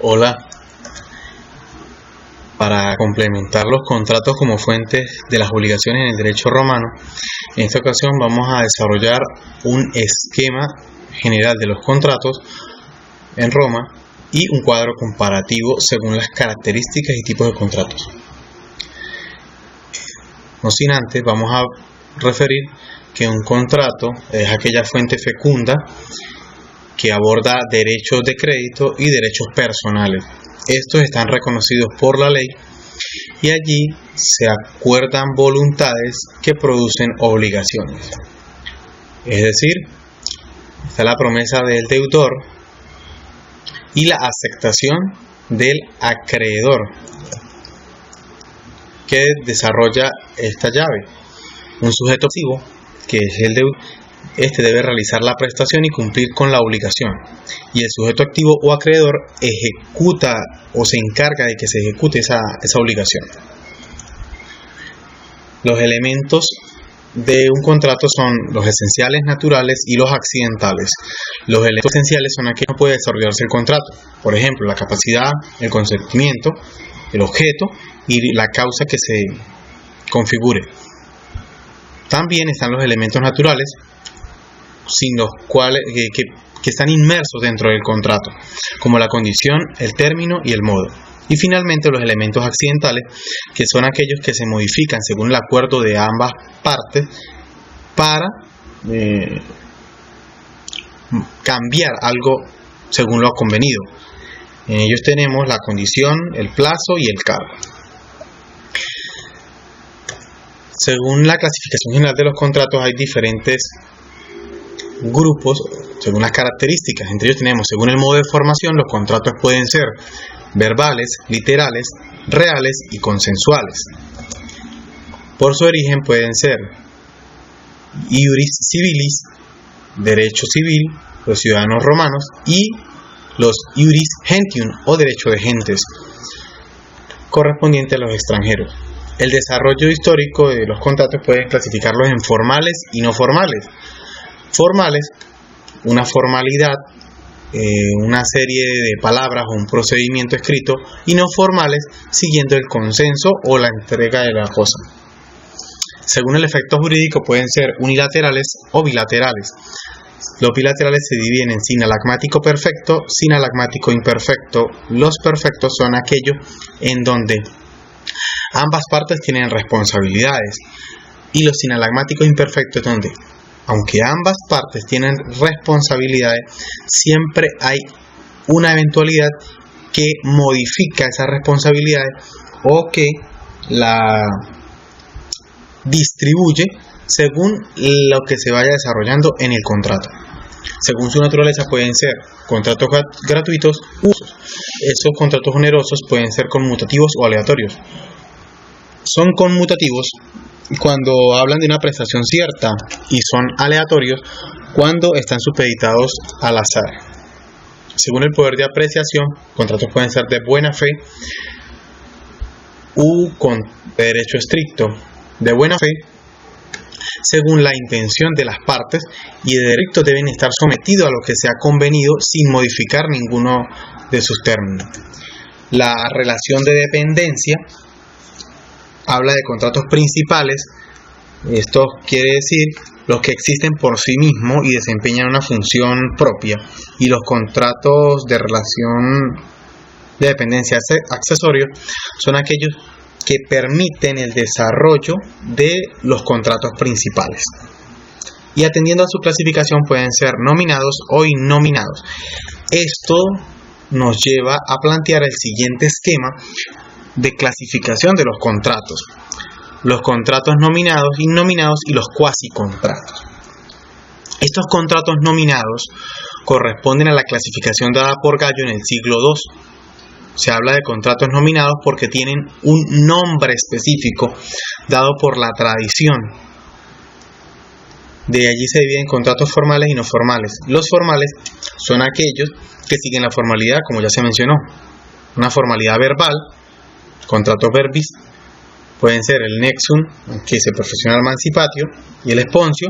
Hola, para complementar los contratos como fuentes de las obligaciones en el derecho romano, en esta ocasión vamos a desarrollar un esquema general de los contratos en Roma y un cuadro comparativo según las características y tipos de contratos. No sin antes, vamos a referir que un contrato es aquella fuente fecunda que aborda derechos de crédito y derechos personales. Estos están reconocidos por la ley y allí se acuerdan voluntades que producen obligaciones. Es decir, está la promesa del deudor y la aceptación del acreedor que desarrolla esta llave. Un sujeto pasivo, que es el deudor, debe realizar la prestación y cumplir con la obligación, y el sujeto activo o acreedor ejecuta o se encarga de que se ejecute esa obligación. Los elementos de un contrato son los esenciales, naturales y los accidentales. Los elementos esenciales son aquellos que no puede desarrollarse el contrato, por ejemplo, la capacidad, el consentimiento, el objeto y la causa que se configure. También están los elementos naturales, sin los cuales que están inmersos dentro del contrato, como la condición, el término y el modo. Y finalmente los elementos accidentales, que son aquellos que se modifican según el acuerdo de ambas partes para cambiar algo según lo convenido. En ellos tenemos la condición, el plazo y el cargo. Según la clasificación general de los contratos hay diferentes grupos según las características. Entre ellos tenemos, según el modo de formación, los contratos pueden ser verbales, literales, reales y consensuales. Por su origen pueden ser iuris civilis, derecho civil, los ciudadanos romanos, y los iuris gentium o derecho de gentes, correspondiente a los extranjeros. El desarrollo histórico de los contratos pueden clasificarlos en formales y no formales. Formales, una formalidad, una serie de palabras o un procedimiento escrito, y no formales, siguiendo el consenso o la entrega de la cosa. Según el efecto jurídico pueden ser unilaterales o bilaterales. Los bilaterales se dividen en sinalagmático perfecto, sinalagmático imperfecto. Los perfectos son aquellos en donde ambas partes tienen responsabilidades, y los sinalagmáticos imperfectos donde, aunque ambas partes tienen responsabilidades, siempre hay una eventualidad que modifica esas responsabilidades o que la distribuye según lo que se vaya desarrollando en el contrato. Según su naturaleza pueden ser contratos gratuitos u usos. Esos contratos onerosos pueden ser conmutativos o aleatorios. Son conmutativos cuando hablan de una prestación cierta y son aleatorios cuando están supeditados al azar. Según el poder de apreciación, contratos pueden ser de buena fe u con derecho estricto. De buena fe, según la intención de las partes, y de derecho deben estar sometidos a lo que se ha convenido sin modificar ninguno de sus términos. La relación de dependencia habla de contratos principales. Esto quiere decir los que existen por sí mismos y desempeñan una función propia, y los contratos de relación de dependencia accesorios son aquellos que permiten el desarrollo de los contratos principales. Y atendiendo a su clasificación pueden ser nominados o innominados. Esto nos lleva a plantear el siguiente esquema de clasificación de los contratos: los contratos nominados, innominados y los cuasicontratos. Estos contratos nominados corresponden a la clasificación dada por Gallo en el siglo II. Se habla de contratos nominados porque tienen un nombre específico dado por la tradición. De allí se dividen contratos formales y no formales. Los formales son aquellos que siguen la formalidad, como ya se mencionó. Una formalidad verbal, contratos verbis, pueden ser el nexum, que es el professional mancipatio, y el esponcio,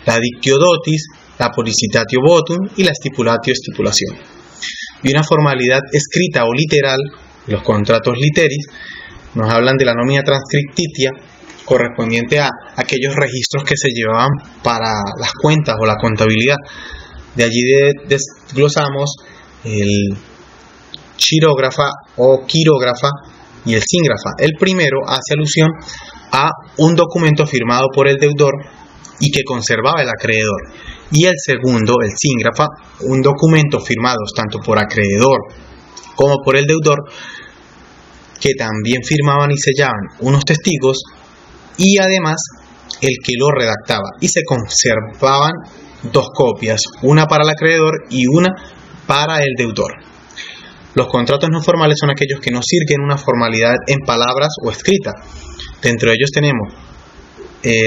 la dictio dotis, la policitatio votum y la stipulatio stipulación. y una formalidad escrita o literal, los contratos literis, nos hablan de la nómina transcriptitia, correspondiente a aquellos registros que se llevaban para las cuentas o la contabilidad. De allí desglosamos el chirógrafa o quirógrafa y el síngrafa. El primero hace alusión a un documento firmado por el deudor y que conservaba el acreedor, y el segundo, el síngrafa, un documento firmado tanto por acreedor como por el deudor, que también firmaban y sellaban unos testigos y además el que lo redactaba, y se conservaban dos copias, una para el acreedor y una para el deudor. Los contratos no formales son aquellos que no sirven una formalidad en palabras o escrita. Dentro de ellos tenemos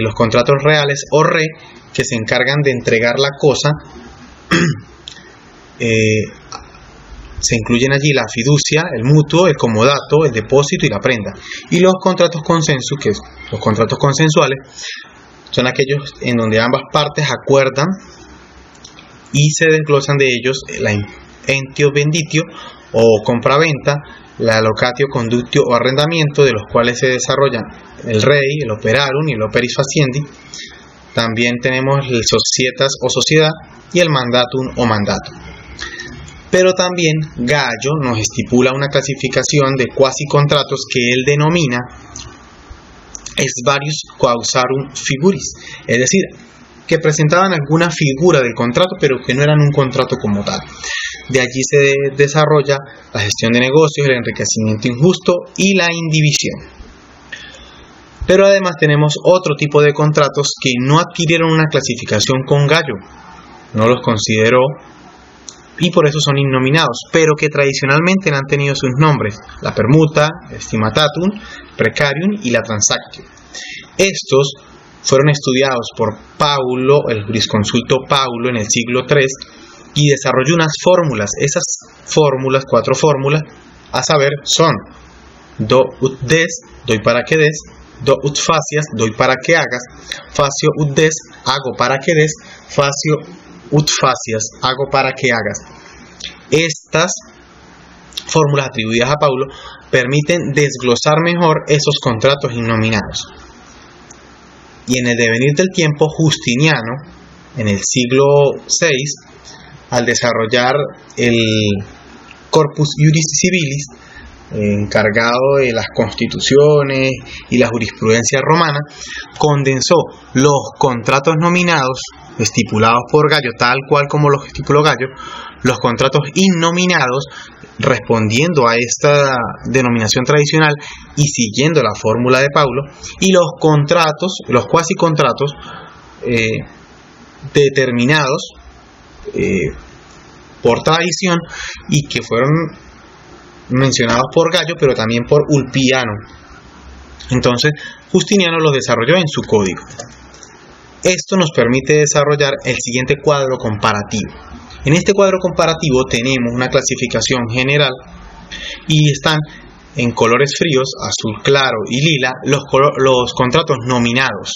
los contratos reales o re, que se encargan de entregar la cosa. Se incluyen allí la fiducia, el mutuo, el comodato, el depósito y la prenda. Y los contratos consensus, que los contratos consensuales, son aquellos en donde ambas partes acuerdan y se desglosan de ellos la entio venditio o compraventa, la locatio conductio o arrendamiento, de los cuales se desarrollan el rei, el operarum y el operis faciendi. También tenemos el societas o sociedad y el mandatum o mandato. Pero también Gallo nos estipula una clasificación de cuasi contratos que él denomina ex varius causarum figuris, es decir, que presentaban alguna figura del contrato pero que no eran un contrato como tal. De allí se desarrolla la gestión de negocios, el enriquecimiento injusto y la indivisión. Pero además tenemos otro tipo de contratos que no adquirieron una clasificación con Gallo, no los consideró y por eso son innominados, pero que tradicionalmente han tenido sus nombres: la permuta, estimatatum, precarium y la transactio. Estos fueron estudiados por Paulo, el jurisconsulto Paulo, en el siglo III, y desarrolló unas fórmulas. Esas fórmulas, 4 fórmulas, a saber, son: do ut des, doy para que des; do ut facias, doy para que hagas; facio ut des, hago para que des; facio ut facias, hago para que hagas. Estas fórmulas atribuidas a Paulo permiten desglosar mejor esos contratos innominados. Y en el devenir del tiempo, Justiniano, en el siglo VI, al desarrollar el Corpus Juris Civilis, encargado de las constituciones y la jurisprudencia romana, condensó los contratos nominados estipulados por Gallo, tal cual como los estipuló Gallo, los contratos innominados, respondiendo a esta denominación tradicional y siguiendo la fórmula de Paulo, y los contratos, los cuasi contratos determinados por tradición y que fueron mencionados por Gallo, pero también por Ulpiano. Entonces, Justiniano los desarrolló en su código. Esto nos permite desarrollar el siguiente cuadro comparativo. En este cuadro comparativo tenemos una clasificación general y están en colores fríos, azul claro y lila, los contratos nominados.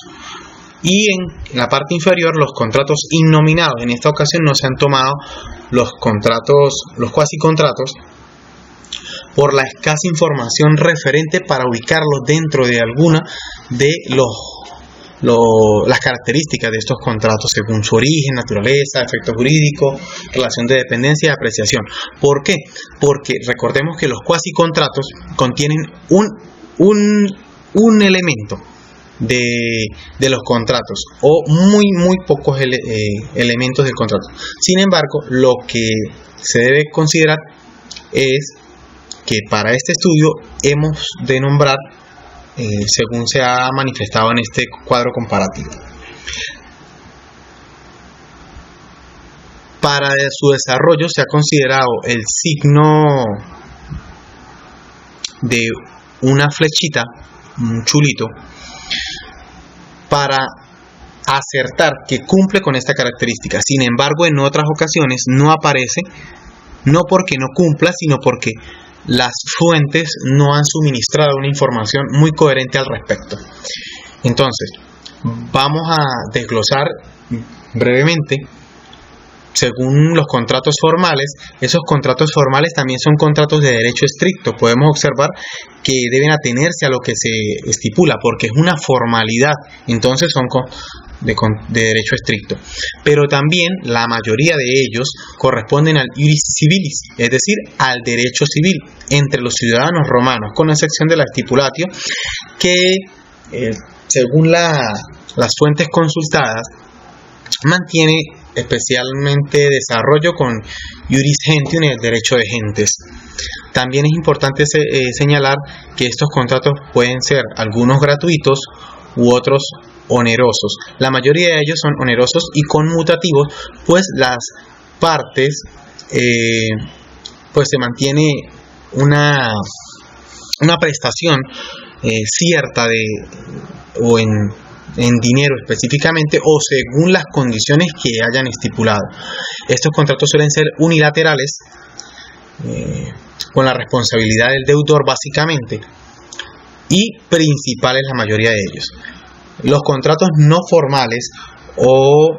Y en la parte inferior los contratos innominados. En esta ocasión no se han tomado los cuasi contratos por la escasa información referente para ubicarlos dentro de alguna de las características de estos contratos según su origen, naturaleza, efecto jurídico, relación de dependencia y apreciación. ¿Por qué? Porque recordemos que los cuasi contratos contienen un elemento de los contratos o muy pocos elementos del contrato. Sin embargo, lo que se debe considerar es que para este estudio hemos de nombrar según se ha manifestado en este cuadro comparativo. Para su desarrollo se ha considerado el signo de una flechita, un chulito, para acertar que cumple con esta característica. Sin embargo, en otras ocasiones no aparece, no porque no cumpla, sino porque las fuentes no han suministrado una información muy coherente al respecto. Entonces, vamos a desglosar brevemente según los contratos formales, esos contratos formales también son contratos de derecho estricto. Podemos observar que deben atenerse a lo que se estipula, porque es una formalidad, entonces son de derecho estricto. Pero también la mayoría de ellos corresponden al iuris civilis, es decir, al derecho civil entre los ciudadanos romanos, con excepción de la stipulatio, que según las fuentes consultadas mantiene especialmente desarrollo con iuris gentium y el derecho de gentes. También es importante señalar que estos contratos pueden ser algunos gratuitos u otros onerosos. La mayoría de ellos son onerosos y conmutativos, pues las partes pues se mantiene una prestación cierta o en dinero específicamente, o según las condiciones que hayan estipulado. Estos contratos suelen ser unilaterales, con la responsabilidad del deudor básicamente, y principales la mayoría de ellos. Los contratos no formales, o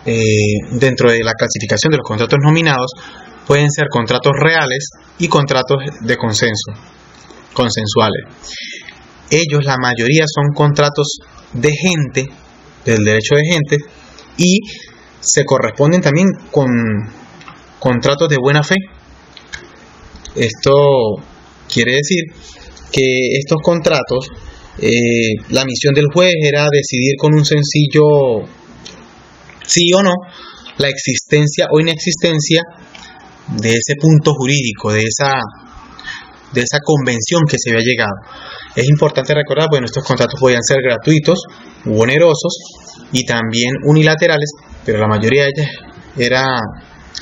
dentro de la clasificación de los contratos nominados, pueden ser contratos reales y contratos de consensuales. Ellos, la mayoría, son contratos de gente, del derecho de gente, y se corresponden también con contratos de buena fe. Esto quiere decir que estos contratos, la misión del juez era decidir con un sencillo sí o no la existencia o inexistencia de ese punto jurídico, de esa convención que se había llegado. Es importante recordar, bueno, estos contratos podían ser gratuitos u onerosos y también unilaterales, pero la mayoría de ellas eran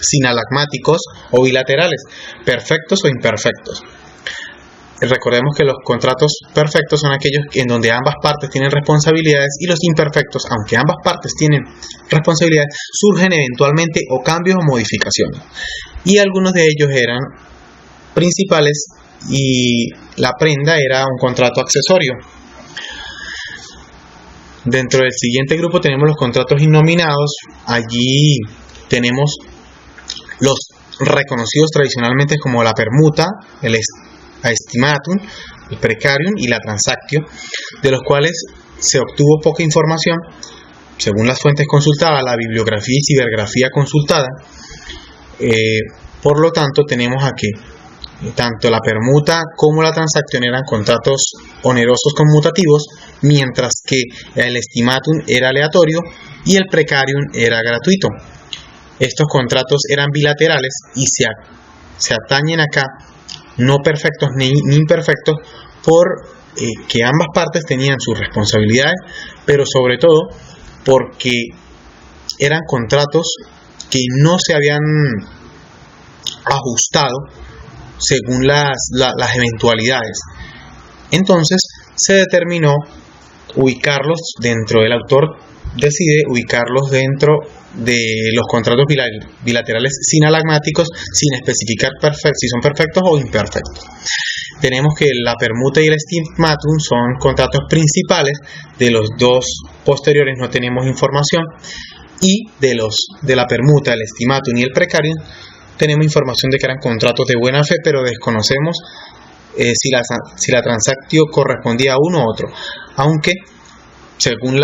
sinalagmáticos o bilaterales, perfectos o imperfectos. Recordemos que los contratos perfectos son aquellos en donde ambas partes tienen responsabilidades, y los imperfectos, aunque ambas partes tienen responsabilidades, surgen eventualmente o cambios o modificaciones. Y algunos de ellos eran principales y la prenda era un contrato accesorio. Dentro del siguiente grupo tenemos los contratos innominados. Allí tenemos los reconocidos tradicionalmente como la permuta, el aestimatum, el precarium y la transactio, de los cuales se obtuvo poca información según las fuentes consultadas, la bibliografía y cibergrafía consultada. Por lo tanto, tenemos aquí tanto la permuta como la transacción eran contratos onerosos conmutativos, mientras que el estimatum era aleatorio y el precarium era gratuito. Estos contratos eran bilaterales y se atañen acá no perfectos ni imperfectos, por que ambas partes tenían sus responsabilidades, pero sobre todo porque eran contratos que no se habían ajustado según las eventualidades. Entonces se determinó ubicarlos dentro, el autor decide ubicarlos dentro de los contratos bilaterales sinalagmáticos, sin especificar si son perfectos o imperfectos. Tenemos que la permuta y el estimatum son contratos principales. De los dos posteriores no tenemos información, y de la permuta, el estimatum y el precarium tenemos información de que eran contratos de buena fe, pero desconocemos si la transactio correspondía a uno u otro, aunque según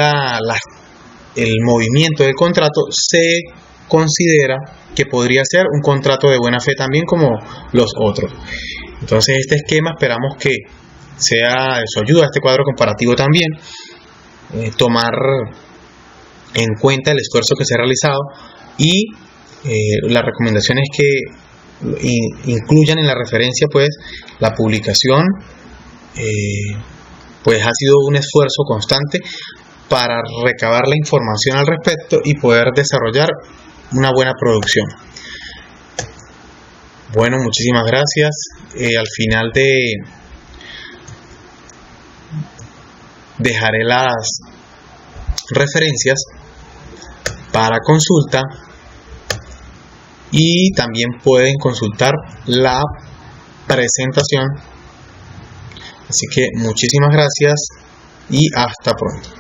el movimiento del contrato se considera que podría ser un contrato de buena fe también como los otros. Entonces este esquema esperamos que sea de su ayuda, este cuadro comparativo también, tomar en cuenta el esfuerzo que se ha realizado, y la recomendación es que incluyan en la referencia pues la publicación. Pues ha sido un esfuerzo constante para recabar la información al respecto y poder desarrollar una buena producción. Bueno, muchísimas gracias. Al final dejaré las referencias para consulta, y también pueden consultar la presentación. Así que muchísimas gracias y hasta pronto.